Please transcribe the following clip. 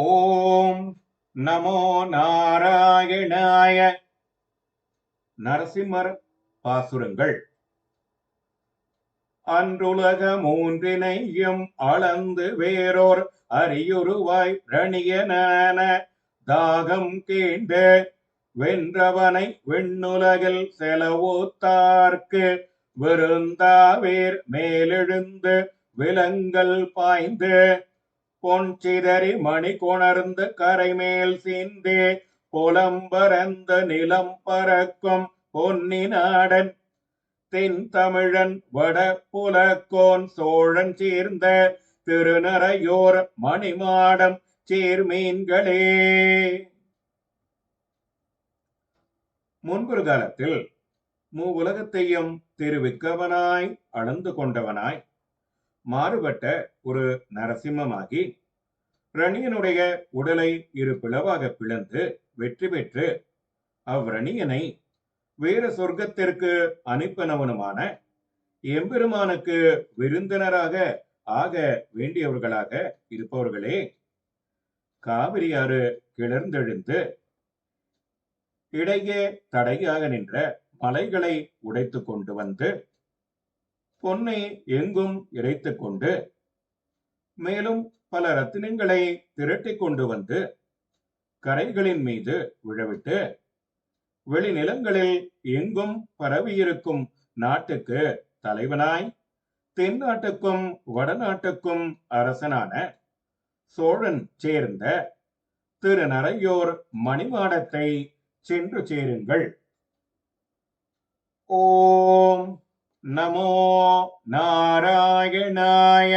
ஓம் நமோ நாராயணாய. நரசிம்மர் பாசுரங்கள். அன்றுலக மூன்றினையும் அளந்து வேறோர் அரியுருவாய் ரணியனான தாகம் கீண்டு வென்றவனை விண்ணுலகில் செலவூத்தார்க்கு விருந்தாவேர் மேலெழுந்து விலங்கல் பாய்ந்து பொன் சிதறி மணி கொணர்ந்து கரைமேல் சீந்தே புலம்பரந்த நிலம் பறக்கும் பொன்னி நாடன் தென் தமிழன் வட புலக்கோன் சோழன் சேர்ந்த திருநறையோர் மணிமாடம் சேர்மீன்களே. முன்பொரு காலத்தில் உலகத்தையும் திருவிக்கவனாய் அளந்து கொண்டவனாய் மாறுபட்ட ஒரு நரசிம்மமாகி ரணியனுடைய உடலை இரு பிளவாக பிளந்து வெற்றி பெற்று அவ்வரணியனை வேறு சொர்க்கத்திற்கு அனுப்பினவனுமான எம்பெருமானுக்கு விருந்தினராக ஆக வேண்டியவர்களாக இருப்பவர்களே, காவிரியாறு கிளர்ந்தெழுந்து இடையே தடையாக நின்ற மலைகளை உடைத்து கொண்டு வந்து பொன்னை எங்கும் இறைத்துக் கொண்டு மேலும் பல ரத்தினங்களை திரட்டி கொண்டு வந்து கரைகளின் மீது விழவிட்டு வெளிநிலங்களில் எங்கும் பரவியிருக்கும் நாட்டுக்கு தலைவனாய் தென்னாட்டுக்கும் வடநாட்டுக்கும் அரசனான சோழன் சேர்ந்த திருநறையோர் மணிமாடத்தை சென்று சேருங்கள். ஓம் நமோ நாராயணாய.